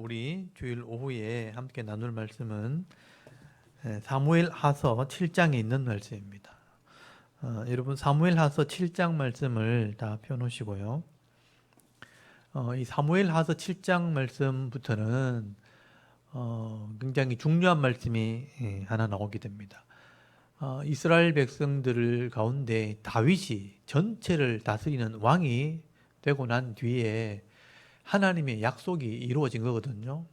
우리 주일 오후에 함께 나눌 말씀은 사무엘하서 7장에 있는 말씀입니다. 여러분 사무엘하서 7장 말씀을 다 펴놓으시고요. 이 사무엘하서 7장 말씀부터는 굉장히 중요한 말씀이 하나 나오게 됩니다. 이스라엘 백성들 가운데 다윗이 전체를 다스리는 왕이 되고 난 뒤에 하나님의 약속이 이루어진 거거든요.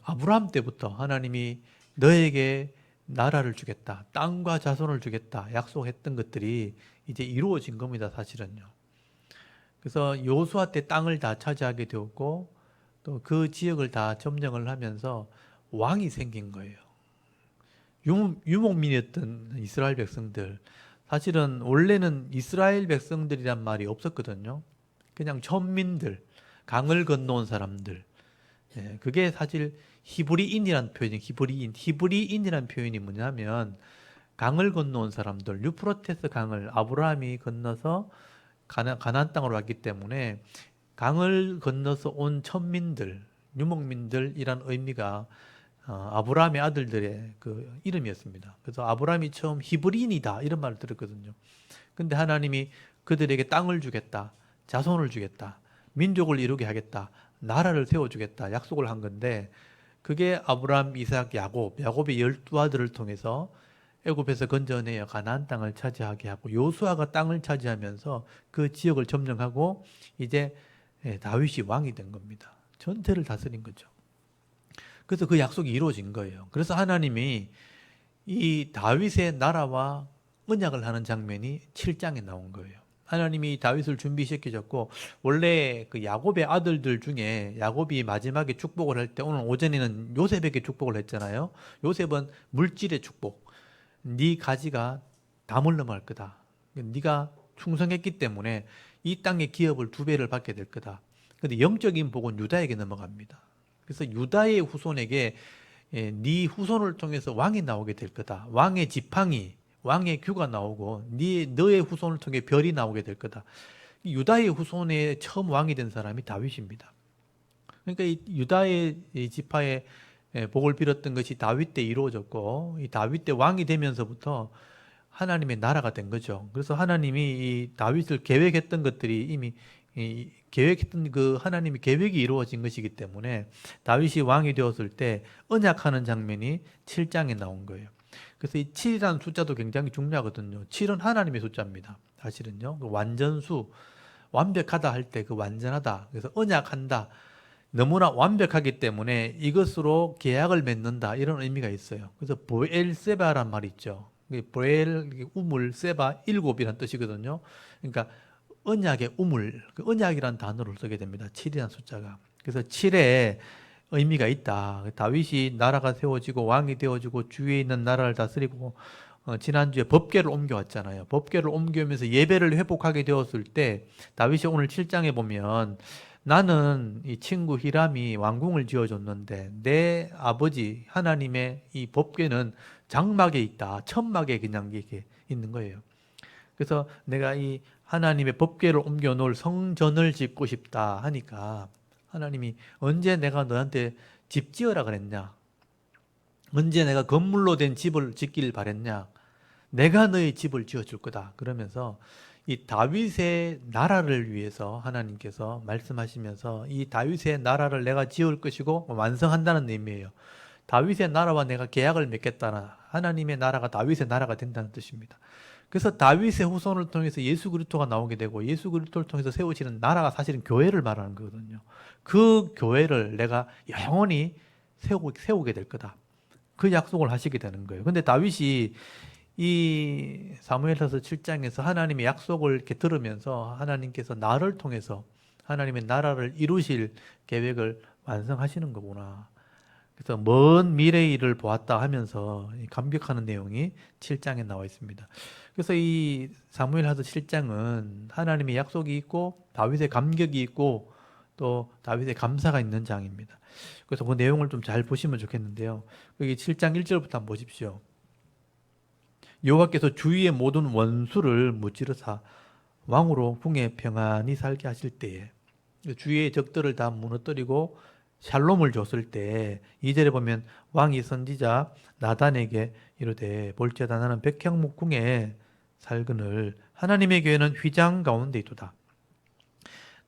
아브라함 때부터 하나님이 너에게 나라를 주겠다, 땅과 자손을 주겠다 약속했던 것들이 이제 이루어진 겁니다, 사실은요. 그래서 여호수아 때 땅을 다 차지하게 되었고 또 그 지역을 다 점령을 하면서 왕이 생긴 거예요. 유목민이었던 이스라엘 백성들, 사실은 원래는 이스라엘 백성들이란 말이 없었거든요. 그냥 천민들, 강을 건너온 사람들. 그게 사실 히브리인이란 표현이 히브리인이란 표현이 뭐냐면 강을 건너온 사람들, 유프라테스 강을 아브라함이 건너서 가나안 땅으로 왔기 때문에 강을 건너서 온 천민들, 유목민들이란 의미가 아브라함의 아들들의 그 이름이었습니다. 그래서 아브라함이 처음 히브리인이다 이런 말을 들었거든요. 근데 하나님이 그들에게 땅을 주겠다, 자손을 주겠다, 민족을 이루게 하겠다, 나라를 세워주겠다 약속을 한 건데, 그게 아브라함, 이삭, 야곱의 12아들을 통해서 애굽에서 건져내어 가나안 땅을 차지하게 하고 요수아가 땅을 차지하면서 그 지역을 점령하고 이제 다윗이 왕이 된 겁니다. 전체를 다스린 거죠. 그래서 그 약속이 이루어진 거예요. 그래서 하나님이 이 다윗의 나라와 언약을 하는 장면이 7장에 나온 거예요. 하나님이 다윗을 준비시켜줬고, 원래 그 야곱의 아들들 중에 야곱이 마지막에 축복을 할 때, 오늘 오전에는 요셉에게 축복을 했잖아요. 요셉은 물질의 축복. 네 가지가 담을 넘어갈 거다. 네가 충성했기 때문에 이 땅의 기업을 2배를 받게 될 거다. 근데 영적인 복은 유다에게 넘어갑니다. 그래서 유다의 후손에게 네 후손을 통해서 왕이 나오게 될 거다. 왕의 지팡이, 왕의 규가 나오고 너의 후손을 통해 별이 나오게 될 거다. 유다의 후손에 처음 왕이 된 사람이 다윗입니다. 그러니까 이 유다의 지파의 복을 빌었던 것이 다윗 때 이루어졌고, 이 다윗 때 왕이 되면서부터 하나님의 나라가 된 거죠. 그래서 하나님이 이 다윗을 계획했던 것들이 이미 계획했던 그 하나님의 계획이 이루어진 것이기 때문에 다윗이 왕이 되었을 때 언약하는 장면이 7장에 나온 거예요. 그래서 이 7이라는 숫자도 굉장히 중요하거든요. 7은 하나님의 숫자입니다. 사실은요. 그 완전수, 완벽하다 할 때 그 완전하다. 그래서 언약한다. 너무나 완벽하기 때문에 이것으로 계약을 맺는다. 이런 의미가 있어요. 그래서 보엘세바란 말이 있죠. 보엘, 우물, 세바, 7이란 뜻이거든요. 그러니까 언약의 우물, 그 언약이라는 단어를 쓰게 됩니다. 7이라는 숫자가. 그래서 7에 의미가 있다. 다윗이 나라가 세워지고 왕이 되어지고 주위에 있는 나라를 다스리고 지난주에 법궤를 옮겨왔잖아요. 법궤를 옮겨오면서 예배를 회복하게 되었을 때 다윗이 오늘 7장에 보면 나는 이 친구 히람이 왕궁을 지어줬는데 내 아버지 하나님의 이 법궤는 장막에 있다. 천막에 그냥 이렇게 있는 거예요. 그래서 내가 이 하나님의 법궤를 옮겨 놓을 성전을 짓고 싶다 하니까 하나님이 언제 내가 너한테 집 지어라 그랬냐? 언제 내가 건물로 된 집을 짓길 바랬냐? 내가 너의 집을 지어줄 거다. 그러면서 이 다윗의 나라를 위해서 하나님께서 말씀하시면서 이 다윗의 나라를 내가 지을 것이고 완성한다는 의미예요. 다윗의 나라와 내가 계약을 맺겠다는, 하나님의 나라가 다윗의 나라가 된다는 뜻입니다. 그래서 다윗의 후손을 통해서 예수 그리스도가 나오게 되고 예수 그리스도를 통해서 세우시는 나라가 사실은 교회를 말하는 거거든요. 그 교회를 내가 영원히 세우게 될 거다. 그 약속을 하시게 되는 거예요. 근데 다윗이 이 사무엘하서 7장에서 하나님의 약속을 이렇게 들으면서 하나님께서 나를 통해서 하나님의 나라를 이루실 계획을 완성하시는 거구나. 그래서 먼 미래의 일을 보았다 하면서 감격하는 내용이 7장에 나와 있습니다. 그래서 이 사무엘하서 7장은 하나님의 약속이 있고 다윗의 감격이 있고 또 다윗의 감사가 있는 장입니다. 그래서 그 내용을 좀 잘 보시면 좋겠는데요. 여기 7장 1절부터 한번 보십시오. 여호와께서 주위의 모든 원수를 무찌르사 왕으로 궁에 평안히 살게 하실 때에 주위의 적들을 다 무너뜨리고 샬롬을 줬을 때 2절에 보면 왕이 선지자 나단에게 이르되 볼지어다 나는 백향목궁에 살거늘 하나님의 교회는 휘장 가운데 있도다.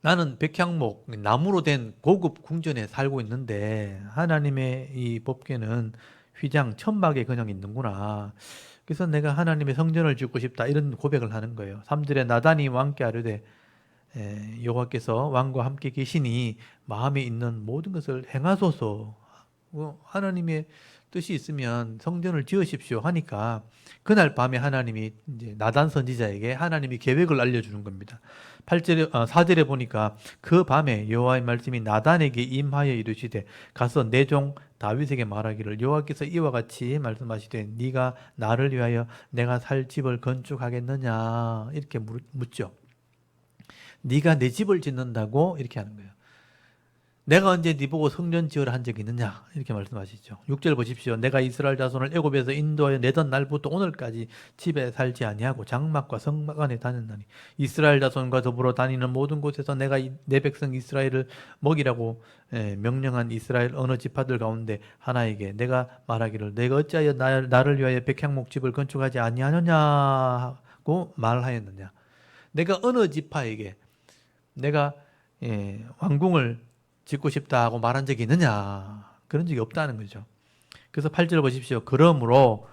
나는 백향목 나무로 된 고급 궁전에 살고 있는데 하나님의 이 법궤는 휘장 천막에 그냥 있는구나. 그래서 내가 하나님의 성전을 짓고 싶다 이런 고백을 하는 거예요. 3절에 나단이 왕께 아뢰되 여호와께서 왕과 함께 계시니 마음에 있는 모든 것을 행하소서. 하나님의 뜻이 있으면 성전을 지으십시오 하니까 그날 밤에 하나님이 이제 나단 선지자에게 하나님이 계획을 알려주는 겁니다. 4절에 보니까 그 밤에 여호와의 말씀이 나단에게 임하여 이르시되 가서 내 종 다윗에게 말하기를 여호와께서 이와 같이 말씀하시되 네가 나를 위하여 내가 살 집을 건축하겠느냐 이렇게 묻죠. 네가 내 집을 짓는다고 이렇게 하는 거예요. 내가 언제 네 보고 성전 지으라 한 적이 있느냐 이렇게 말씀하시죠. 6절 보십시오. 내가 이스라엘 자손을 애굽에서 인도하여 내던 날부터 오늘까지 집에 살지 아니하고 장막과 성막 안에 다녔나니 이스라엘 자손과 더불어 다니는 모든 곳에서 내가 내 백성 이스라엘을 먹이라고 명령한 이스라엘 어느 지파들 가운데 하나에게 내가 말하기를 내가 어찌하여 나를 위하여 백향목 집을 건축하지 아니하느냐고 말하였느냐. 내가 어느 지파에게 내가 왕궁을 짓고 싶다고 말한 적이 있느냐? 그런 적이 없다는 거죠. 그래서 8절 보십시오. 그러므로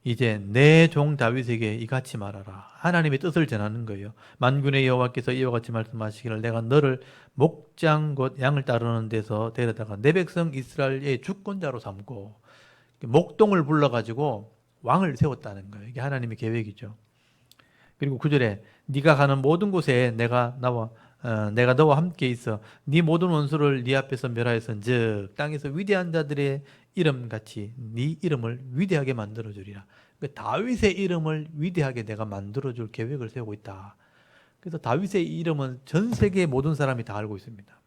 이제 내 종 다윗에게 이같이 말하라. 하나님의 뜻을 전하는 거예요. 만군의 여호와께서 이와 같이 말씀하시기를 내가 너를 목장 곧 양을 따르는 데서 데려다가 내 백성 이스라엘의 주권자로 삼고 목동을 불러가지고 왕을 세웠다는 거예요. 이게 하나님의 계획이죠. 그리고 9절에 네가 가는 모든 곳에 내가 너와 함께 있어 네 모든 원수를 네 앞에서 멸하였은즉 땅에서 위대한 자들의 이름같이 네 이름을 위대하게 만들어주리라. 그러니까 다윗의 이름을 위대하게 내가 만들어줄 계획을 세우고 있다. 그래서 다윗의 이름은 전 세계 모든 사람이 다 알고 있습니다.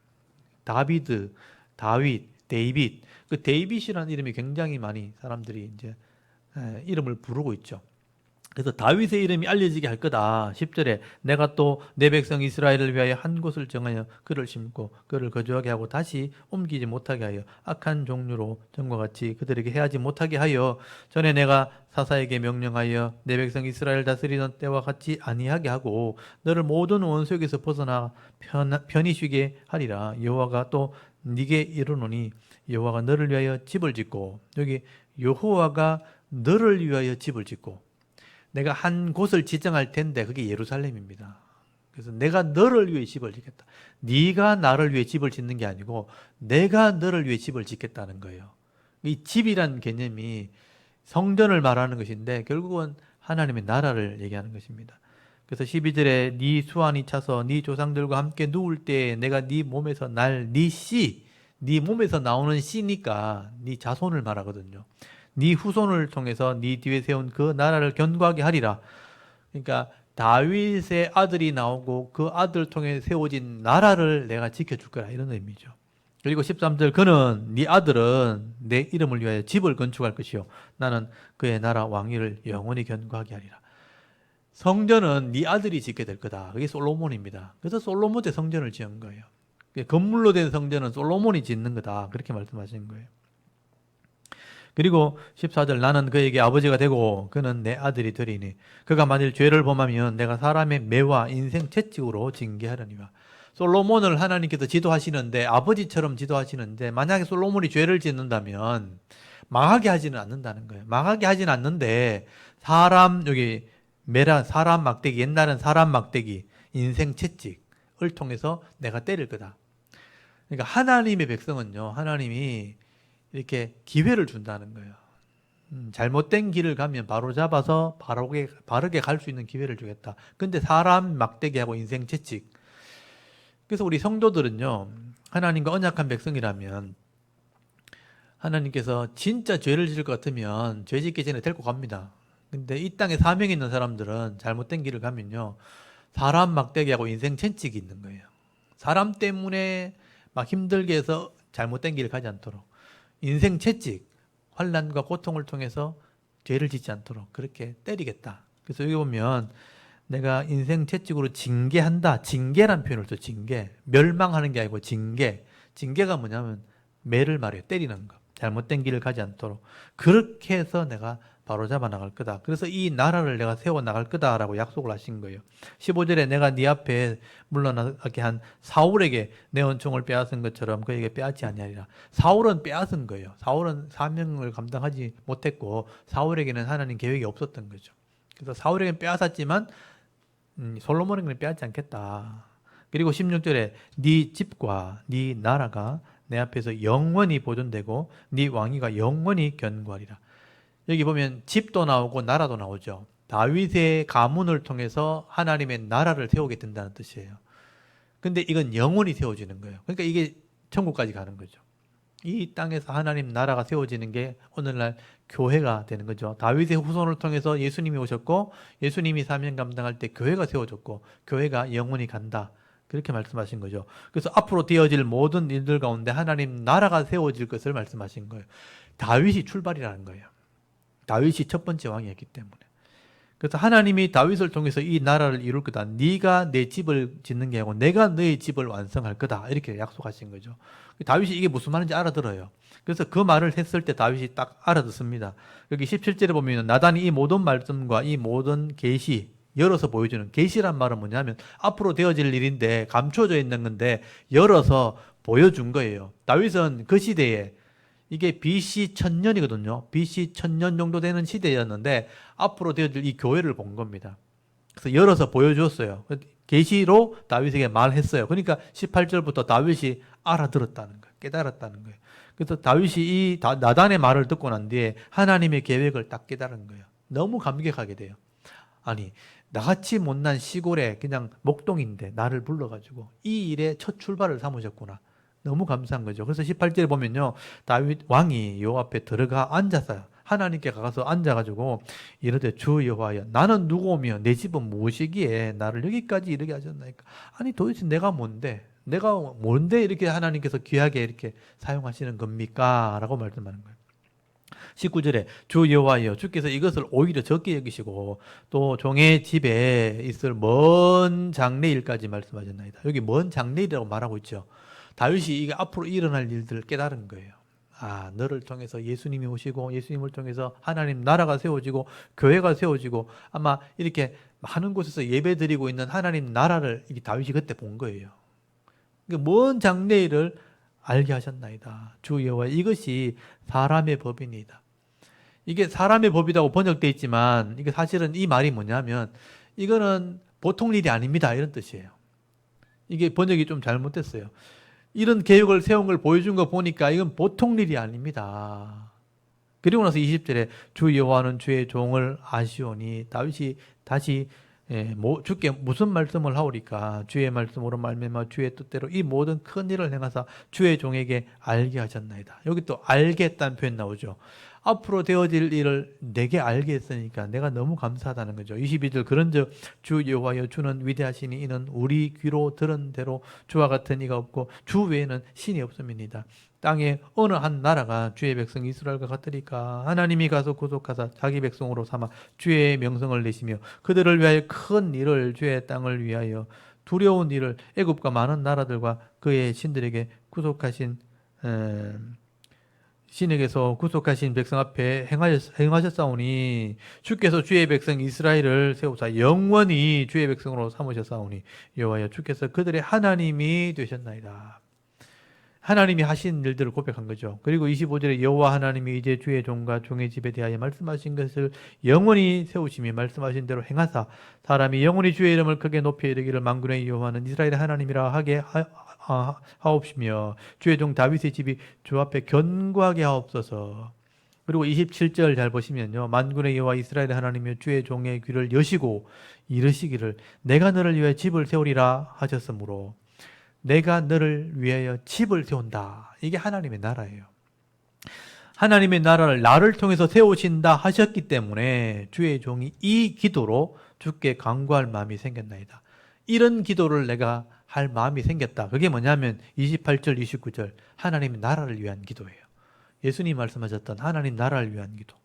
다비드, 다윗, 데이빗. 그 데이빗이라는 이름이 굉장히 많이 사람들이 이제 이름을 부르고 있죠. 그래서 다윗의 이름이 알려지게 할 거다. 10절에 내가 또 내 백성 이스라엘을 위하여 한 곳을 정하여 그를 심고 그를 거주하게 하고 다시 옮기지 못하게 하여 악한 종류로 전과 같이 그들에게 해하지 못하게 하여 전에 내가 사사에게 명령하여 내 백성 이스라엘 다스리던 때와 같이 아니하게 하고 너를 모든 원수에게서 벗어나 편히 쉬게 하리라. 여호와가 또 네게 이르노니 여호와가 너를 위하여 집을 짓고 여기 여호와가 너를 위하여 집을 짓고 내가 한 곳을 지정할 텐데 그게 예루살렘입니다. 그래서 내가 너를 위해 집을 짓겠다. 네가 나를 위해 집을 짓는 게 아니고 내가 너를 위해 집을 짓겠다는 거예요. 이 집이란 개념이 성전을 말하는 것인데 결국은 하나님의 나라를 얘기하는 것입니다. 그래서 12절에 네 수완이 차서 네 조상들과 함께 누울 때 내가 네 몸에서 네 몸에서 나오는 씨니까 네 자손을 말하거든요. 네 후손을 통해서 네 뒤에 세운 그 나라를 견고하게 하리라. 그러니까 다윗의 아들이 나오고 그 아들 통해 세워진 나라를 내가 지켜줄 거라 이런 의미죠. 그리고 13절 그는 네 아들은 내 이름을 위하여 집을 건축할 것이요 나는 그의 나라 왕위를 영원히 견고하게 하리라. 성전은 네 아들이 짓게 될 거다. 그게 솔로몬입니다. 그래서 솔로몬 때 성전을 지은 거예요. 건물로 된 성전은 솔로몬이 짓는 거다. 그렇게 말씀하신 거예요. 그리고 14절 나는 그에게 아버지가 되고 그는 내 아들이 되리니 그가 만일 죄를 범하면 내가 사람의 매와 인생 채찍으로 징계하려니와. 솔로몬을 하나님께서 지도하시는데 아버지처럼 지도하시는데 만약에 솔로몬이 죄를 짓는다면 망하게 하지는 않는다는 거예요. 망하게 하지는 않는데 여기 사람 막대기, 옛날엔 사람 막대기, 인생 채찍을 통해서 내가 때릴 거다. 그러니까 하나님의 백성은요, 하나님이 이렇게 기회를 준다는 거예요. 잘못된 길을 가면 바로 잡아서 바르게 갈 수 있는 기회를 주겠다. 근데 사람 막대기하고 인생 채찍. 그래서 우리 성도들은요, 하나님과 언약한 백성이라면 하나님께서 진짜 죄를 지을 것 같으면 죄 짓기 전에 데리고 갑니다. 근데 이 땅에 사명이 있는 사람들은 잘못된 길을 가면요, 사람 막대기하고 인생 채찍이 있는 거예요. 사람 때문에 막 힘들게 해서 잘못된 길을 가지 않도록. 인생 채찍, 환난과 고통을 통해서 죄를 짓지 않도록 그렇게 때리겠다. 그래서 여기 보면 내가 인생 채찍으로 징계한다. 징계란 표현을 써. 징계. 멸망하는 게 아니고 징계. 징계가 뭐냐면 매를 말해요. 때리는 거. 잘못된 길을 가지 않도록. 그렇게 해서 내가 바로잡아 나갈 거다. 그래서 이 나라를 내가 세워 나갈 거다라고 약속을 하신 거예요. 15절에 내가 네 앞에 물러나게 한 사울에게 내 은총을 빼앗은 것처럼 그에게 빼앗지 아니하리라. 사울은 빼앗은 거예요. 사울은 사명을 감당하지 못했고 사울에게는 하나님 계획이 없었던 거죠. 그래서 사울에게는 빼앗았지만 솔로몬에게는 빼앗지 않겠다. 그리고 16절에 네 집과 네 나라가 내 앞에서 영원히 보존되고 네 왕위가 영원히 견고하리라. 여기 보면 집도 나오고 나라도 나오죠. 다윗의 가문을 통해서 하나님의 나라를 세우게 된다는 뜻이에요. 근데 이건 영원히 세워지는 거예요. 그러니까 이게 천국까지 가는 거죠. 이 땅에서 하나님 나라가 세워지는 게 오늘날 교회가 되는 거죠. 다윗의 후손을 통해서 예수님이 오셨고 예수님이 사명 감당할 때 교회가 세워졌고 교회가 영원히 간다. 그렇게 말씀하신 거죠. 그래서 앞으로 되어질 모든 일들 가운데 하나님 나라가 세워질 것을 말씀하신 거예요. 다윗이 출발이라는 거예요. 다윗이 첫 번째 왕이었기 때문에. 그래서 하나님이 다윗을 통해서 이 나라를 이룰 거다. 네가 내 집을 짓는 게 아니고 내가 너의 집을 완성할 거다. 이렇게 약속하신 거죠. 다윗이 이게 무슨 말인지 알아들어요. 그래서 그 말을 했을 때 다윗이 딱 알아듣습니다. 여기 17절에 보면 나단이 이 모든 말씀과 이 모든 계시 열어서 보여주는, 계시란 말은 뭐냐면 앞으로 되어질 일인데 감춰져 있는 건데 열어서 보여준 거예요. 다윗은 그 시대에 이게 BC 1000년이거든요. BC 1000년 정도 되는 시대였는데 앞으로 되어질 이 교회를 본 겁니다. 그래서 열어서 보여주었어요. 계시로 다윗에게 말했어요. 그러니까 18절부터 다윗이 알아들었다는 거예요. 깨달았다는 거예요. 그래서 다윗이 이 나단의 말을 듣고 난 뒤에 하나님의 계획을 딱 깨달은 거예요. 너무 감격하게 돼요. 아니, 나같이 못난 시골에 그냥 목동인데 나를 불러가지고 이 일에 첫 출발을 삼으셨구나. 너무 감사한 거죠. 그래서 18절에 보면요, 다윗 왕이 요 앞에 들어가 앉아서 하나님께 가서 앉아가지고 이르되 주 여호와여 나는 누구오며 내 집은 무엇이기에 나를 여기까지 이르게 하셨나이까. 아니 도대체 내가 뭔데 이렇게 하나님께서 귀하게 이렇게 사용하시는 겁니까? 라고 말씀하는 거예요. 19절에 주 여호와여 주께서 이것을 오히려 적게 여기시고 또 종의 집에 있을 먼 장래일까지 말씀하셨나이다. 여기 먼 장래일이라고 말하고 있죠. 다윗이 이게 앞으로 일어날 일들을 깨달은 거예요. 아, 너를 통해서 예수님이 오시고 예수님을 통해서 하나님 나라가 세워지고 교회가 세워지고 아마 이렇게 많은 곳에서 예배드리고 있는 하나님 나라를 다윗이 그때 본 거예요. 먼 장래일을 알게 하셨나이다. 주 여호와 이것이 사람의 법이니이다. 이게 사람의 법이라고 번역되어 있지만 이게 사실은 이 말이 뭐냐면 이거는 보통 일이 아닙니다. 이런 뜻이에요. 이게 번역이 좀 잘못됐어요. 이런 계획을 세운 걸 보여준 거 보니까 이건 보통 일이 아닙니다. 그리고 나서 20절에 주 여호와는 주의 종을 아시오니 다윗이 다시 주께 무슨 말씀을 하오리까 주의 말씀으로 말미암아 주의 뜻대로 이 모든 큰 일을 행하사 주의 종에게 알게 하셨나이다. 여기 또 알겠다는 표현 나오죠. 앞으로 되어질 일을 내게 알게 했으니까 내가 너무 감사하다는 거죠. 22절 그런즉 주 여호와여 주는 위대하시니 이는 우리 귀로 들은 대로 주와 같은 이가 없고 주 외에는 신이 없음이니이다. 땅에 어느 한 나라가 주의 백성 이스라엘과 같으리까. 하나님이 가서 구속하사 자기 백성으로 삼아 주의 명성을 내시며 그들을 위하여 큰 일을 주의 땅을 위하여 두려운 일을 애굽과 많은 나라들과 그의 신들에게 구속하신 신에게서 구속하신 백성 앞에 행하셨사오니 주께서 주의 백성 이스라엘을 세우사 영원히 주의 백성으로 삼으셨사오니 여호와여 주께서 그들의 하나님이 되셨나이다. 하나님이 하신 일들을 고백한 거죠. 그리고 25절에 여호와 하나님이 이제 주의 종과 종의 집에 대하여 말씀하신 것을 영원히 세우시며 말씀하신 대로 행하사 사람이 영원히 주의 이름을 크게 높여 이르기를 만군의 여호와는 이스라엘의 하나님이라 하게 하옵시며 주의 종 다윗의 집이 주 앞에 견고하게 하옵소서. 그리고 27절 잘 보시면요, 만군의 여호와 이스라엘의 하나님이여 주의 종의 귀를 여시고 이르시기를 내가 너를 위하여 집을 세우리라 하셨으므로 내가 너를 위하여 집을 세운다. 이게 하나님의 나라예요. 하나님의 나라를 나를 통해서 세우신다 하셨기 때문에 주의 종이 이 기도로 주께 간구할 마음이 생겼나이다. 이런 기도를 내가 할 마음이 생겼다. 그게 뭐냐면 28절 29절 하나님의 나라를 위한 기도예요. 예수님 말씀하셨던 하나님 나라를 위한 기도.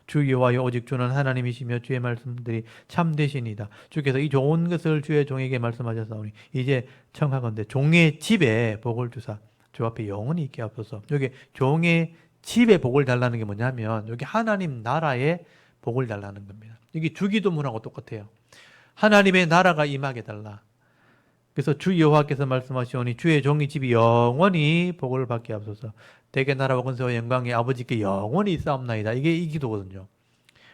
주 여호와여 오직 주는 하나님이시며 주의 말씀들이 참되시니이다. 주께서 이 좋은 것을 주의 종에게 말씀하셨사오니 이제 청하건대 종의 집에 복을 주사 주 앞에 영원히 있게 하소서. 여기 종의 집에 복을 달라는 게 뭐냐면 여기 하나님 나라에 복을 달라는 겁니다. 여기 주기도문하고 똑같아요. 하나님의 나라가 임하게 달라. 그래서 주 여호와께서 말씀하시오니 주의 종의 집이 영원히 복을 받게 하소서. 대개 나라와 권세와 영광이 아버지께 영원히 있사옵나이다. 이게 이 기도거든요.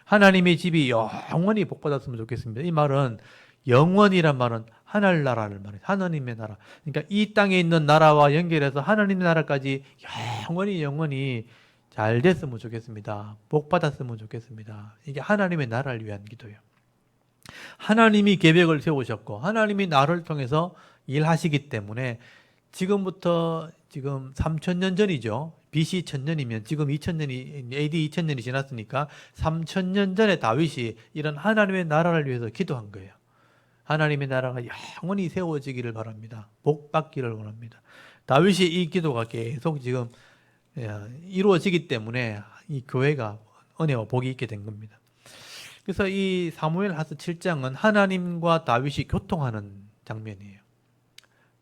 하나님의 집이 영원히 복받았으면 좋겠습니다. 이 말은 영원이란 말은 하늘나라를 말해요. 하나님의 나라. 그러니까 이 땅에 있는 나라와 연결해서 하나님의 나라까지 영원히 잘 됐으면 좋겠습니다. 복받았으면 좋겠습니다. 이게 하나님의 나라를 위한 기도예요. 하나님이 계획을 세우셨고 하나님이 나를 통해서 일하시기 때문에 지금부터 지금 3000년 전이죠. BC 1000년이면 지금 2000년이 AD 2000년이 지났으니까 3000년 전에 다윗이 이런 하나님의 나라를 위해서 기도한 거예요. 하나님의 나라가 영원히 세워지기를 바랍니다. 복 받기를 원합니다. 다윗이 이 기도가 계속 지금 이루어지기 때문에 이 교회가 은혜와 복이 있게 된 겁니다. 그래서 이 사무엘하서 7장은 하나님과 다윗이 교통하는 장면이에요.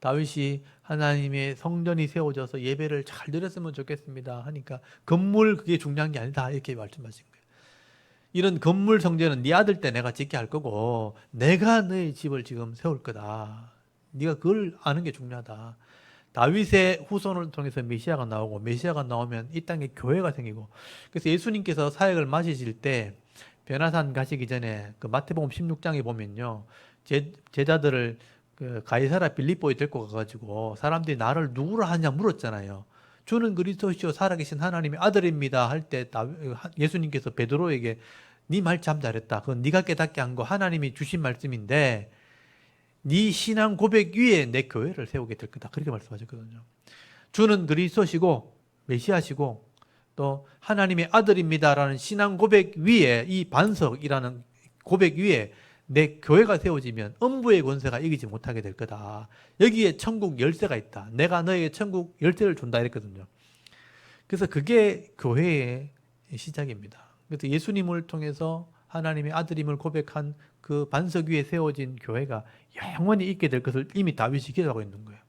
다윗이 하나님의 성전이 세워져서 예배를 잘 드렸으면 좋겠습니다 하니까 건물 그게 중요한 게 아니다 이렇게 말씀하신 거예요. 이런 건물 성전은 네 아들 때 내가 짓게 할 거고 내가 너의 집을 지금 세울 거다. 네가 그걸 아는 게 중요하다. 다윗의 후손을 통해서 메시아가 나오고 메시아가 나오면 이 땅에 교회가 생기고 그래서 예수님께서 사역을 마치실 때 변화산 가시기 전에 그 마태복음 16장에 보면요. 제자들을 그 가이사라 빌립보에 데리고 가가지고 사람들이 나를 누구라 하냐 물었잖아요. 주는 그리스도시요 살아계신 하나님의 아들입니다 할 때 예수님께서 베드로에게 네 말 참 잘했다. 그건 네가 깨닫게 한 거 하나님이 주신 말씀인데 네 신앙 고백 위에 내 교회를 세우게 될 거다. 그렇게 말씀하셨거든요. 주는 그리스도시고 메시아시고 또 하나님의 아들입니다라는 신앙 고백 위에 이 반석이라는 고백 위에 내 교회가 세워지면 음부의 권세가 이기지 못하게 될 거다. 여기에 천국 열쇠가 있다. 내가 너에게 천국 열쇠를 준다 이랬거든요. 그래서 그게 교회의 시작입니다. 그래서 예수님을 통해서 하나님의 아들임을 고백한 그 반석 위에 세워진 교회가 영원히 있게 될 것을 이미 다윗이 기도하고 있는 거예요.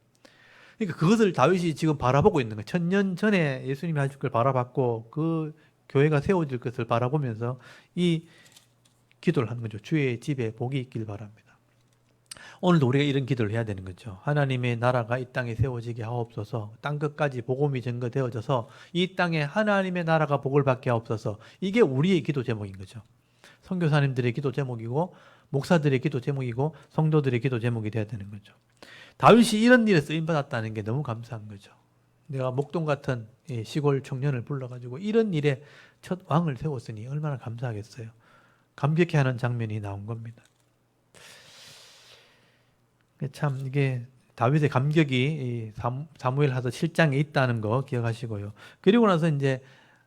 그러니까 그것을 다윗이 지금 바라보고 있는 거예요. 1000년 전에 예수님이 하실 걸 바라봤고 그 교회가 세워질 것을 바라보면서 이 기도를 하는 거죠. 주의 집에 복이 있길 바랍니다. 오늘도 우리가 이런 기도를 해야 되는 거죠. 하나님의 나라가 이 땅에 세워지게 하옵소서. 땅 끝까지 복음이 전거되어져서 이 땅에 하나님의 나라가 복을 받게 하옵소서. 이게 우리의 기도 제목인 거죠. 선교사님들의 기도 제목이고 목사들의 기도 제목이고 성도들의 기도 제목이 되어야 되는 거죠. 다윗이 이런 일에 쓰임받았다는 게 너무 감사한 거죠. 내가 목동 같은 시골 청년을 불러가지고 이런 일에 첫 왕을 세웠으니 얼마나 감사하겠어요. 감격해하는 장면이 나온 겁니다. 참 이게 다윗의 감격이 사무엘하서 7장에 있다는 거 기억하시고요. 그리고 나서 이제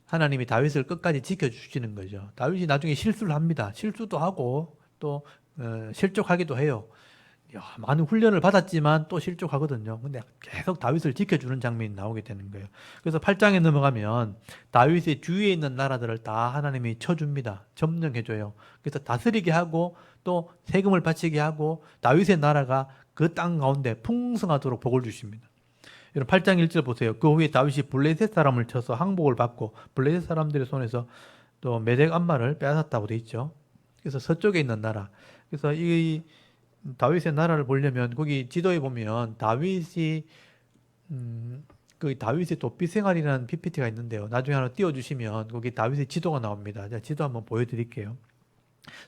하나님이 다윗을 끝까지 지켜주시는 거죠. 다윗이 나중에 실수를 합니다. 실수도 하고 또 실족하기도 해요. 많은 훈련을 받았지만 또 실족하거든요. 근데 계속 다윗을 지켜주는 장면이 나오게 되는 거예요. 그래서 8장에 넘어가면 다윗의 주위에 있는 나라들을 다 하나님이 쳐줍니다. 점령해줘요. 그래서 다스리게 하고 또 세금을 바치게 하고 다윗의 나라가 그 땅 가운데 풍성하도록 복을 주십니다. 여러분 8장 1절 보세요. 그 후에 다윗이 블레셋 사람을 쳐서 항복을 받고 블레셋 사람들의 손에서 또 메덱 암마를 빼앗았다고 돼 있죠. 그래서 서쪽에 있는 나라. 그래서 이 다윗의 나라를 보려면 거기 지도에 보면 다윗이 그 다윗의 도피 생활이라는 PPT가 있는데요. 나중에 하나 띄워주시면 거기 다윗의 지도가 나옵니다. 제가 지도 한번 보여드릴게요.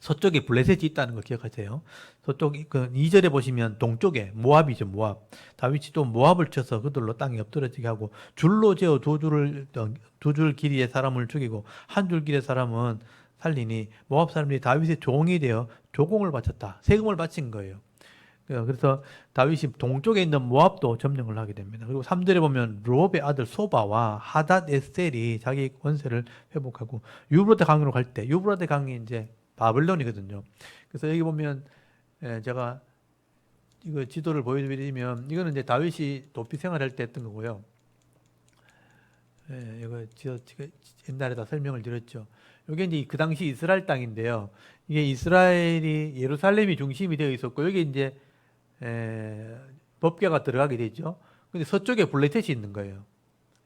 서쪽에 블레셋이 있다는 걸 기억하세요. 서쪽 그 2절에 보시면 동쪽에 모압이죠. 모압. 다윗이 또 모압을 쳐서 그들로 땅에 엎드러지게 하고 줄로 재어 두 줄 길이의 사람을 죽이고 한 줄 길이의 사람은 살리니 모압 사람들이 다윗의 종이 되어 조공을 바쳤다. 세금을 바친 거예요. 그래서 다윗이 동쪽에 있는 모압도 점령을 하게 됩니다. 그리고 3절에 보면 르홉의 아들 소바와 하닷 에셀이 자기 권세를 회복하고 유브라데 강으로 갈 때 유브라데 강이 이제 바벨론이거든요. 그래서 여기 보면 제가 이거 지도를 보여드리면 이거는 이제 다윗이 도피 생활할 때 했던 거고요. 이거 옛날에 다 설명을 드렸죠. 이게 이제 그 당시 이스라엘 땅인데요. 이게 이스라엘이 예루살렘이 중심이 되어 있었고 여기 이제 법궤가 들어가게 되죠. 근데 서쪽에 블레셋이 있는 거예요.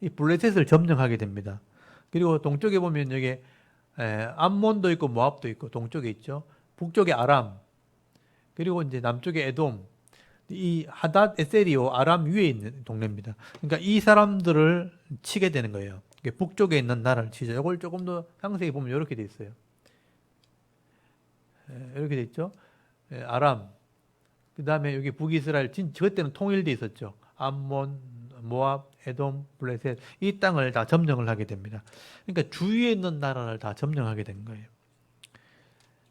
이 블레셋을 점령하게 됩니다. 그리고 동쪽에 보면 여기 암몬도 있고 모압도 있고 동쪽에 있죠. 북쪽에 아람, 그리고 이제 남쪽에 에돔. 이 하닷 에세리오 아람 위에 있는 동네입니다. 그러니까 이 사람들을 치게 되는 거예요. 북쪽에 있는 나라를 치죠. 이걸 조금 더 상세히 보면 이렇게 돼 있어요. 이렇게 돼 있죠. 아람. 그 다음에 여기 북이스라엘, 그때는 통일돼 있었죠. 암몬, 모압, 에돔, 블레셋 이 땅을 다 점령을 하게 됩니다. 그러니까 주위에 있는 나라를 다 점령하게 된 거예요.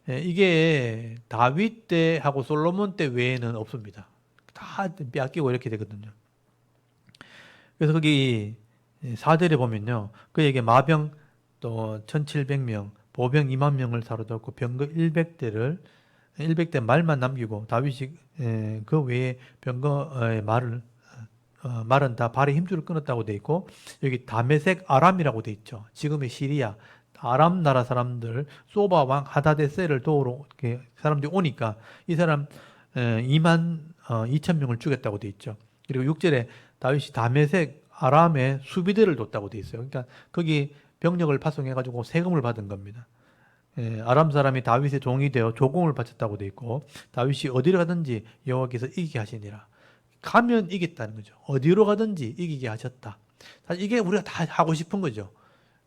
이게 다윗 때하고 솔로몬 때 외에는 없습니다. 다 빼앗기고 이렇게 되거든요. 그래서 거기 4절에 보면요. 그에게 마병 또 1700명, 보병 2만 명을 사로잡고 병거 100대 말만 남기고 다윗이 그 외에 병거의 말은 다 발에 힘줄을 끊었다고 돼 있고 여기 다메섹 아람이라고 돼 있죠. 지금의 시리아 아람 나라 사람들 소바 왕 하다데셀을 도우러 사람들이 오니까 이 사람 2만 2천 명을 죽였다고 돼 있죠. 그리고 6절에 다윗이 다메섹 아람에 수비대를 뒀다고 돼 있어요. 그러니까 거기 병력을 파송해가지고 세금을 받은 겁니다. 아람 사람이 다윗의 종이 되어 조공을 바쳤다고 돼 있고 다윗이 어디로 가든지 여호와께서 이기게 하시니라. 가면 이겼다는 거죠. 어디로 가든지 이기게 하셨다. 사실 이게 우리가 다 하고 싶은 거죠.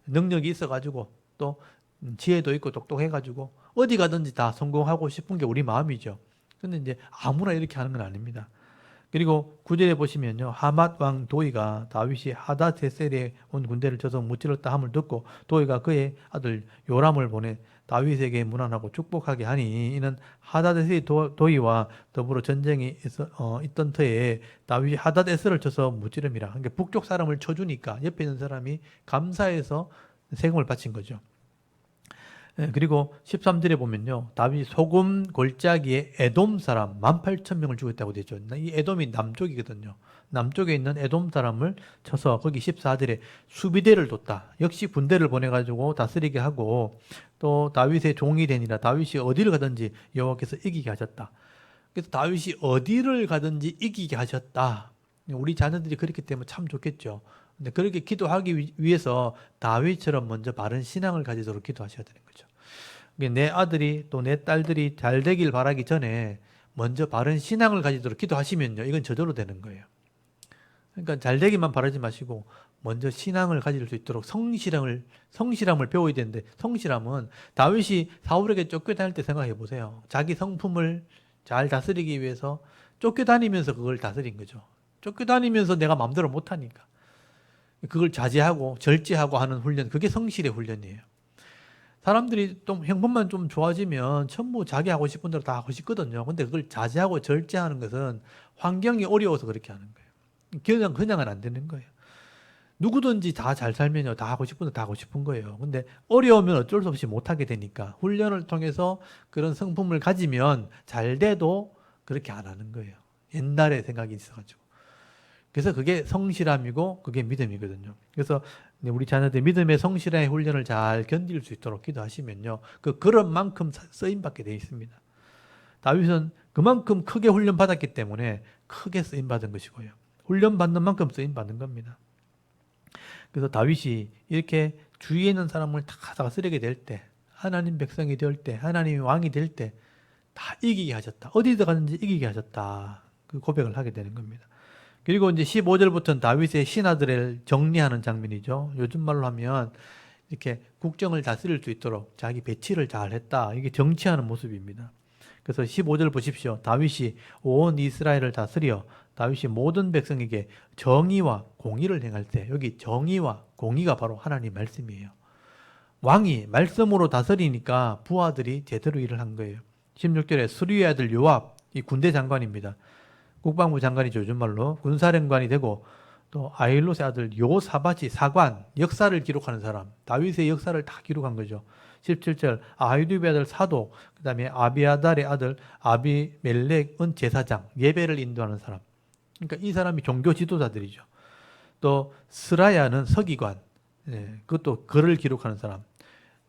능력이 있어가지고 또 지혜도 있고 똑똑해가지고 어디 가든지 다 성공하고 싶은 게 우리 마음이죠. 근데 이제 아무나 이렇게 하는 건 아닙니다. 그리고 9절에 보시면요. 하맛 왕 도이가 다윗이 하닷세셀에 온 군대를 쳐서 무찌렀다 함을 듣고 도이가 그의 아들 요람을 보내 다윗에게 문안하고 축복하게 하니 이는 하닷세셀 도이와 더불어 전쟁이 있던 터에 다윗이 하닷에셀을 쳐서 무찌름이라. 그러니까 북쪽 사람을 쳐주니까 옆에 있는 사람이 감사해서 세금을 바친 거죠. 그리고 13절에 보면요. 다윗이 소금 골짜기에 에돔 사람 18,000명을 죽였다고 되죠. 이 에돔이 남쪽이거든요. 남쪽에 있는 에돔 사람을 쳐서 거기 14절에 수비대를 뒀다. 역시 군대를 보내가지고 다스리게 하고 또 다윗의 종이 되니라. 다윗이 어디를 가든지 여호와께서 이기게 하셨다. 그래서 다윗이 어디를 가든지 이기게 하셨다. 우리 자녀들이 그렇기 때문에 참 좋겠죠. 근데 그렇게 기도하기 위해서 다윗처럼 먼저 바른 신앙을 가지도록 기도하셔야 되는 거죠. 내 아들이 또 내 딸들이 잘 되길 바라기 전에 먼저 바른 신앙을 가지도록 기도하시면요. 이건 저절로 되는 거예요. 그러니까 잘 되기만 바라지 마시고 먼저 신앙을 가질 수 있도록 성실함을 배워야 되는데 성실함은 다윗이 사울에게 쫓겨다닐 때 생각해 보세요. 자기 성품을 잘 다스리기 위해서 쫓겨다니면서 그걸 다스린 거죠. 쫓겨다니면서 내가 마음대로 못하니까. 그걸 자제하고 절제하고 하는 훈련, 그게 성실의 훈련이에요. 사람들이 좀 형편만 좀 좋아지면 전부 자기 하고 싶은 대로 다 하고 싶거든요. 근데 그걸 자제하고 절제하는 것은 환경이 어려워서 그렇게 하는 거예요. 그냥은 안 되는 거예요. 누구든지 다 잘 살면요. 다 하고 싶은 대로 다 하고 싶은 거예요. 근데 어려우면 어쩔 수 없이 못하게 되니까 훈련을 통해서 그런 성품을 가지면 잘 돼도 그렇게 안 하는 거예요. 옛날에 생각이 있어가지고. 그래서 그게 성실함이고 그게 믿음이거든요. 그래서 우리 자녀들 믿음의 성실함의 훈련을 잘 견딜 수 있도록 기도하시면요. 그런 만큼 쓰임받게 되어 있습니다. 다윗은 그만큼 크게 훈련받았기 때문에 크게 쓰임받은 것이고요. 훈련받는 만큼 쓰임받는 겁니다. 그래서 다윗이 이렇게 주위에 있는 사람을 다 다스리게 될 때, 하나님 백성이 될 때, 하나님이 왕이 될 때 다 이기게 하셨다. 어디든 가든지 이기게 하셨다. 그 고백을 하게 되는 겁니다. 그리고 이제 15절부터는 다윗의 신하들을 정리하는 장면이죠. 요즘 말로 하면 이렇게 국정을 다스릴 수 있도록 자기 배치를 잘 했다. 이게 정치하는 모습입니다. 그래서 15절 보십시오. 다윗이 온 이스라엘을 다스려 다윗이 모든 백성에게 정의와 공의를 행할 때, 여기 정의와 공의가 바로 하나님 말씀이에요. 왕이 말씀으로 다스리니까 부하들이 제대로 일을 한 거예요. 16절에 수리의 아들 요압, 이 군대 장관입니다. 국방부 장관이죠. 요즘 말로 군사령관이 되고 또 아일롯의 아들 요사밧이 사관, 역사를 기록하는 사람, 다윗의 역사를 다 기록한 거죠. 17절 아히두베의 아들 사독, 그 다음에 아비아달의 아들 아비멜렉은 제사장, 예배를 인도하는 사람. 그러니까 이 사람이 종교 지도자들이죠. 또 스라야는 서기관, 그것도 글을 기록하는 사람.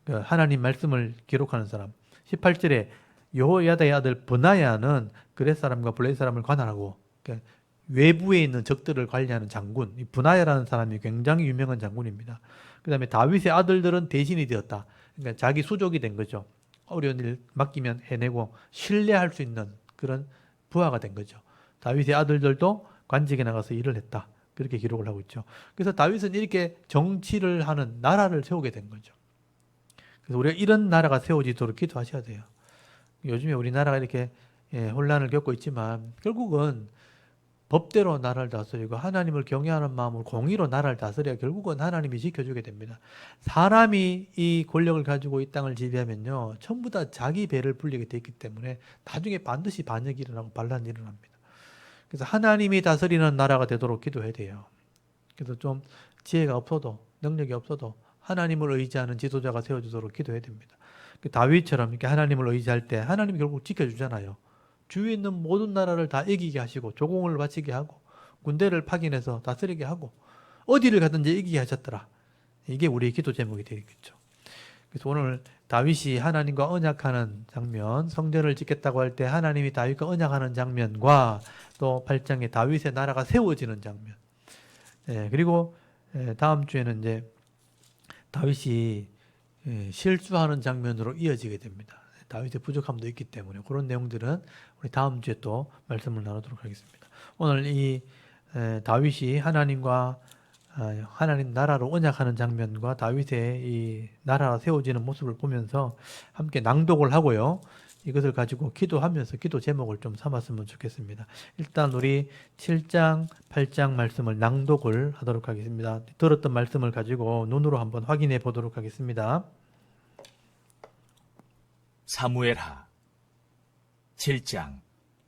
그 하나님 말씀을 기록하는 사람. 18절에 여호야다의 아들 브나야는 그렛 사람과 블레셋 사람을 관할하고, 그러니까 외부에 있는 적들을 관리하는 장군, 이 브나야라는 사람이 굉장히 유명한 장군입니다. 그 다음에 다윗의 아들들은 대신이 되었다. 그러니까 자기 수족이 된 거죠. 어려운 일 맡기면 해내고 신뢰할 수 있는 그런 부하가 된 거죠. 다윗의 아들들도 관직에 나가서 일을 했다. 그렇게 기록을 하고 있죠. 그래서 다윗은 이렇게 정치를 하는 나라를 세우게 된 거죠. 그래서 우리가 이런 나라가 세워지도록 기도하셔야 돼요. 요즘에 우리나라가 이렇게 혼란을 겪고 있지만 결국은 법대로 나라를 다스리고 하나님을 경외하는 마음으로 공의로 나라를 다스려야 결국은 하나님이 지켜주게 됩니다. 사람이 이 권력을 가지고 이 땅을 지배하면요, 전부 다 자기 배를 불리게 돼 있기 때문에 나중에 반드시 반역이 일어나고 반란이 일어납니다. 그래서 하나님이 다스리는 나라가 되도록 기도해야 돼요. 그래서 좀 지혜가 없어도, 능력이 없어도 하나님을 의지하는 지도자가 세워지도록 기도해야 됩니다. 다윗처럼 이렇게 하나님을 의지할 때 하나님이 결국 지켜주잖아요. 주위에 있는 모든 나라를 다 이기게 하시고 조공을 바치게 하고 군대를 파견해서 다스리게 하고 어디를 가든지 이기게 하셨더라. 이게 우리의 기도 제목이 되겠죠. 그래서 오늘 다윗이 하나님과 언약하는 장면, 성전을 짓겠다고 할 때 하나님이 다윗과 언약하는 장면과 또 8장에 다윗의 나라가 세워지는 장면. 그리고 다음 주에는 이제 다윗이 실수하는 장면으로 이어지게 됩니다. 다윗의 부족함도 있기 때문에 그런 내용들은 우리 다음 주에 또 말씀을 나누도록 하겠습니다. 오늘 이 다윗이 하나님과 하나님 나라로 언약하는 장면과 다윗의 이 나라가 세워지는 모습을 보면서 함께 낭독을 하고요. 이것을 가지고 기도하면서 기도 제목을 좀 삼았으면 좋겠습니다. 일단 우리 7장, 8장 말씀을 낭독을 하도록 하겠습니다. 들었던 말씀을 가지고 눈으로 한번 확인해 보도록 하겠습니다. 사무엘하 7장.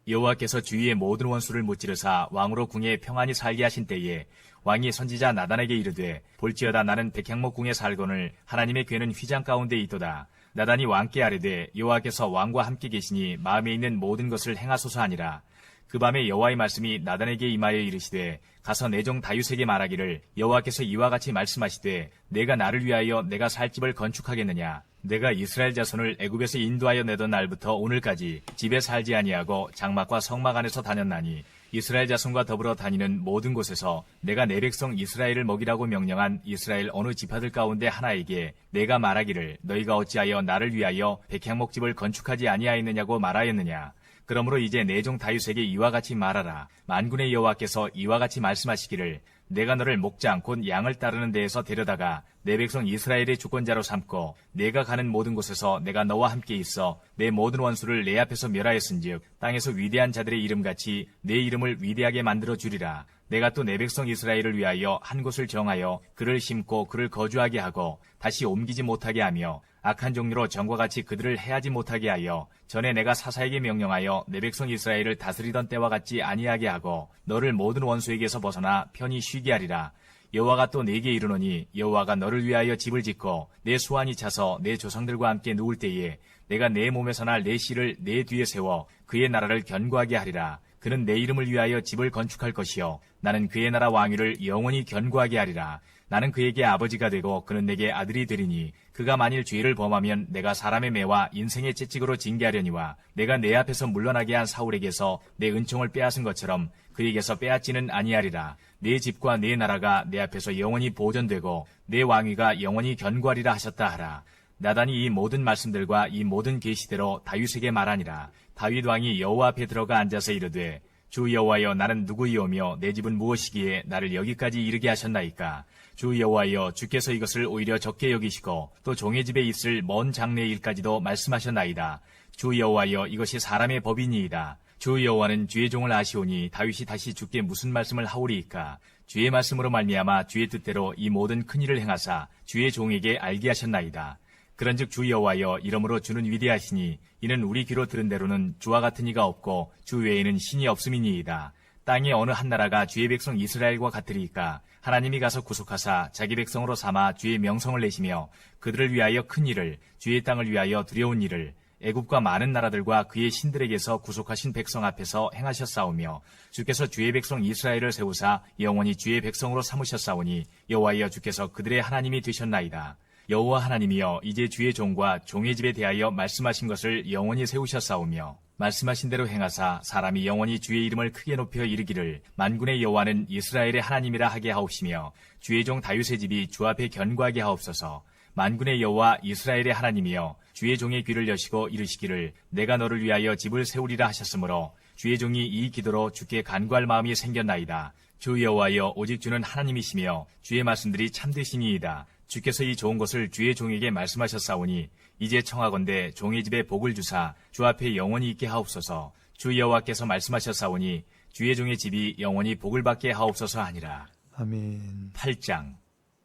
여호와께서 주위의 모든 원수를 무찌르사 왕으로 궁에 평안히 살게 하신 때에 왕이 선지자 나단에게 이르되 볼지어다 나는 백향목 궁에 살거늘 하나님의 궤는 휘장 가운데 있도다. 나단이 왕께 아뢰되 여호와께서 왕과 함께 계시니 마음에 있는 모든 것을 행하소서 하니라. 그 밤에 여호와의 말씀이 나단에게 임하여 이르시되 가서 내 종 다윗에게 말하기를 여호와께서 이와 같이 말씀하시되 내가 나를 위하여 내가 살 집을 건축하겠느냐. 내가 이스라엘 자손을 애굽에서 인도하여 내던 날부터 오늘까지 집에 살지 아니하고 장막과 성막 안에서 다녔나니 이스라엘 자손과 더불어 다니는 모든 곳에서 내가 내 백성 이스라엘을 먹이라고 명령한 이스라엘 어느 지파들 가운데 하나에게 내가 말하기를 너희가 어찌하여 나를 위하여 백향목집을 건축하지 아니하였느냐고 말하였느냐. 그러므로 이제 내 종 다윗에게 이와 같이 말하라. 만군의 여호와께서 이와 같이 말씀하시기를 내가 너를 목장 곧 양을 따르는 데에서 데려다가 내 백성 이스라엘의 주권자로 삼고 내가 가는 모든 곳에서 내가 너와 함께 있어 내 모든 원수를 내 앞에서 멸하였은즉 땅에서 위대한 자들의 이름같이 내 이름을 위대하게 만들어 주리라. 내가 또 내 백성 이스라엘을 위하여 한 곳을 정하여 그를 심고 그를 거주하게 하고 다시 옮기지 못하게 하며 악한 종류로 전과 같이 그들을 해하지 못하게 하여 전에 내가 사사에게 명령하여 내 백성 이스라엘을 다스리던 때와 같지 아니하게 하고 너를 모든 원수에게서 벗어나 편히 쉬게 하리라. 여호와가 또 내게 이르노니 여호와가 너를 위하여 집을 짓고 내 수완이 차서 내 조상들과 함께 누울 때에 내가 내 몸에서 날 내 씨를 내 뒤에 세워 그의 나라를 견고하게 하리라. 그는 내 이름을 위하여 집을 건축할 것이요 나는 그의 나라 왕위를 영원히 견고하게 하리라. 나는 그에게 아버지가 되고 그는 내게 아들이 되리니 그가 만일 죄를 범하면 내가 사람의 매와 인생의 채찍으로 징계하려니와 내가 내 앞에서 물러나게 한 사울에게서 내 은총을 빼앗은 것처럼 그에게서 빼앗지는 아니하리라. 내 집과 내 나라가 내 앞에서 영원히 보존되고 내 왕위가 영원히 견고하리라 하셨다 하라. 나단이 이 모든 말씀들과 이 모든 계시대로 다윗에게 말하니라. 다윗 왕이 여호와 앞에 들어가 앉아서 이르되 주 여호와여 나는 누구이오며 내 집은 무엇이기에 나를 여기까지 이르게 하셨나이까. 주 여호와여 주께서 이것을 오히려 적게 여기시고 또 종의 집에 있을 먼 장래 일까지도 말씀하셨나이다. 주 여호와여 이것이 사람의 법이니이다. 주 여호와는 주의 종을 아시오니 다윗이 다시 주께 무슨 말씀을 하오리이까. 주의 말씀으로 말미암아 주의 뜻대로 이 모든 큰 일을 행하사 주의 종에게 알게 하셨나이다. 그런즉 주 여호와여 이러므로 주는 위대하시니 이는 우리 귀로 들은 대로는 주와 같은 이가 없고 주 외에는 신이 없음이니이다. 땅의 어느 한 나라가 주의 백성 이스라엘과 같으리이까. 하나님이 가서 구속하사 자기 백성으로 삼아 주의 명성을 내시며 그들을 위하여 큰 일을 주의 땅을 위하여 두려운 일을 애굽과 많은 나라들과 그의 신들에게서 구속하신 백성 앞에서 행하셨사오며 주께서 주의 백성 이스라엘을 세우사 영원히 주의 백성으로 삼으셨사오니 여호와여 주께서 그들의 하나님이 되셨나이다. 여호와 하나님이여 이제 주의 종과 종의 집에 대하여 말씀하신 것을 영원히 세우셨사오며 말씀하신 대로 행하사 사람이 영원히 주의 이름을 크게 높여 이르기를 만군의 여호와는 이스라엘의 하나님이라 하게 하옵시며 주의 종 다윗의 집이 주 앞에 견고하게 하옵소서. 만군의 여호와 이스라엘의 하나님이여 주의 종의 귀를 여시고 이르시기를 내가 너를 위하여 집을 세우리라 하셨으므로 주의 종이 이 기도로 주께 간구할 마음이 생겼나이다. 주 여호와여 오직 주는 하나님이시며 주의 말씀들이 참되시니이다. 주께서 이 좋은 것을 주의 종에게 말씀하셨사오니 이제 청하건대 종의 집에 복을 주사 주 앞에 영원히 있게 하옵소서. 주 여호와께서 말씀하셨사오니 주의 종의 집이 영원히 복을 받게 하옵소서 하니라. 아멘. 8장.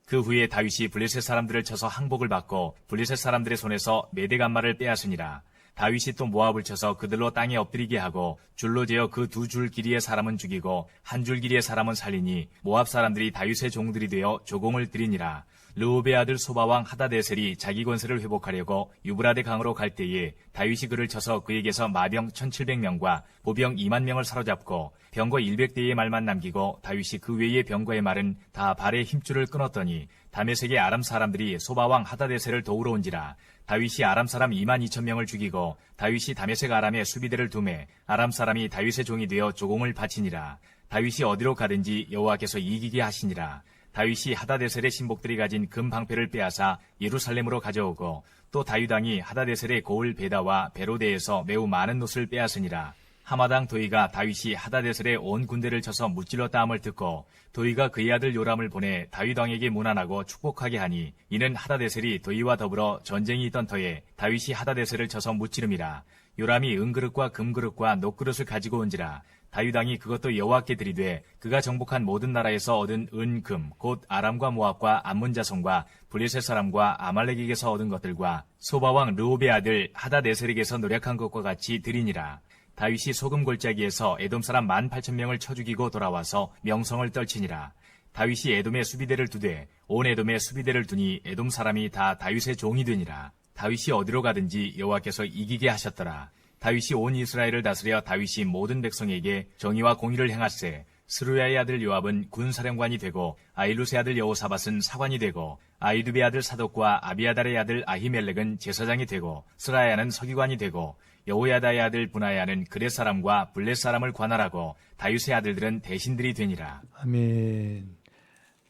그 후에 다윗이 블레셋 사람들을 쳐서 항복을 받고 블레셋 사람들의 손에서 메대간말을 빼앗으니라. 다윗이 또 모압을 쳐서 그들로 땅에 엎드리게 하고 줄로 재어 그 두 줄 길이의 사람은 죽이고 한 줄 길이의 사람은 살리니 모압 사람들이 다윗의 종들이 되어 조공을 드리니라. 르우베 아들 소바왕 하다데셀이 자기 권세를 회복하려고 유브라데 강으로 갈 때에 다윗이 그를 쳐서 그에게서 마병 1700명과 보병 2만 명을 사로잡고 병거 100대의 말만 남기고 다윗이 그 외의 병거의 말은 다 발의 힘줄을 끊었더니 다메섹의 아람 사람들이 소바왕 하다데셀을 도우러 온지라. 다윗이 아람 사람 2만 2천 명을 죽이고 다윗이 다메섹 아람의 수비대를 두매 아람 사람이 다윗의 종이 되어 조공을 바치니라. 다윗이 어디로 가든지 여호와께서 이기게 하시니라. 다윗이 하다데셀의 신복들이 가진 금 방패를 빼앗아 예루살렘으로 가져오고 또 다윗 왕이 하다데셀의 고을 베다와 베로데에서 매우 많은 놋을 빼앗으니라. 하마당 도이가 다윗이 하다데셀의 온 군대를 쳐서 무찔렀다 함을 듣고 도이가 그의 아들 요람을 보내 다윗 왕에게 문안하고 축복하게 하니 이는 하다데셀이 도이와 더불어 전쟁이 있던 터에 다윗이 하다데셀을 쳐서 무찌름이라. 요람이 은그릇과 금그릇과 녹그릇을 가지고 온지라. 다윗 왕이 그것도 여호와께 드리되 그가 정복한 모든 나라에서 얻은 은, 금, 곧 아람과 모압과 암몬 자손과 블레셋 사람과 아말렉에게서 얻은 것들과 소바왕 르호베 아들 하다데셀에게서 노력한 것과 같이 드리니라. 다윗이 소금 골짜기에서 에돔 사람 18,000명을 쳐 죽이고 돌아와서 명성을 떨치니라. 다윗이 에돔의 수비대를 두되 온 에돔의 수비대를 두니 에돔 사람이 다 다윗의 종이 되니라. 다윗이 어디로 가든지 여호와께서 이기게 하셨더라. 다윗이 온 이스라엘을 다스려 다윗이 모든 백성에게 정의와 공의를 행하세. 스루야의 아들 요압은 군사령관이 되고 아일루스의 아들 여호사밧은 사관이 되고 아이두베의 아들 사독과 아비아달의 아들 아히멜렉은 제사장이 되고 스라야는 서기관이 되고 여호야다의 아들 분하야는 그렛 사람과 블렛 사람을 관할하고 다윗의 아들들은 대신들이 되니라. 아멘.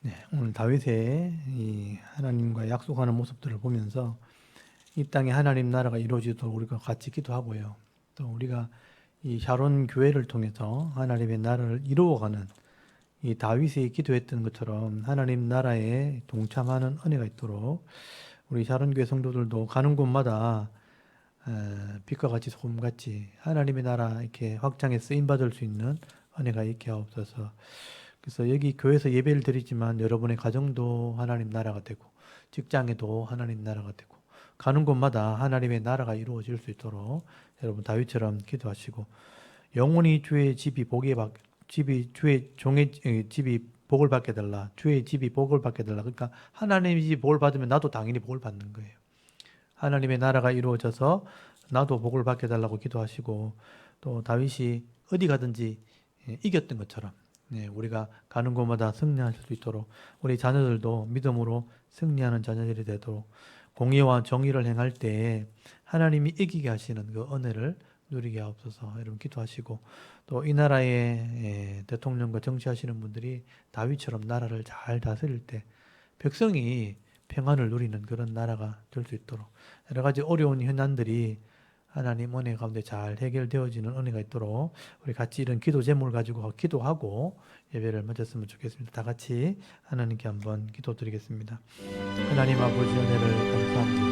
네, 오늘 다윗의 이 하나님과 약속하는 모습들을 보면서 이 땅에 하나님 나라가 이루어지도록 우리가 같이 기도하고요. 또 우리가 이 샤론 교회를 통해서 하나님의 나라를 이루어가는 이 다윗이 기도했던 것처럼 하나님 나라에 동참하는 은혜가 있도록 우리 샤론 교회 성도들도 가는 곳마다 빛과 같이 소금같이 하나님의 나라 이렇게 확장에 쓰임 받을 수 있는 은혜가 있게 하옵소서. 그래서 여기 교회에서 예배를 드리지만 여러분의 가정도 하나님 나라가 되고 직장에도 하나님 나라가 되고 가는 곳마다 하나님의 나라가 이루어질 수 있도록 여러분 다윗처럼 기도하시고 영원히 주의 집이 주의 종의 집이 복을 받게 달라. 주의 집이 복을 받게 달라. 그러니까 하나님의 집이 복을 받으면 나도 당연히 복을 받는 거예요. 하나님의 나라가 이루어져서 나도 복을 받게 달라고 기도하시고 또 다윗이 어디 가든지 이겼던 것처럼 우리가 가는 곳마다 승리할 수 있도록 우리 자녀들도 믿음으로 승리하는 자녀들이 되도록 공의와 정의를 행할 때 하나님이 이기게 하시는 그 은혜를 누리게 하옵소서. 여러분 기도하시고 또 이 나라의 대통령과 정치하시는 분들이 다윗처럼 나라를 잘 다스릴 때 백성이 평안을 누리는 그런 나라가 될 수 있도록 여러 가지 어려운 현안들이 하나님 은혜 가운데 잘 해결되어지는 은혜가 있도록 우리 같이 이런 기도 제목을 가지고 기도하고 예배를 마쳤으면 좋겠습니다. 다 같이 하나님께 한번 기도드리겠습니다. 하나님 아버지 은혜를 감사합니다.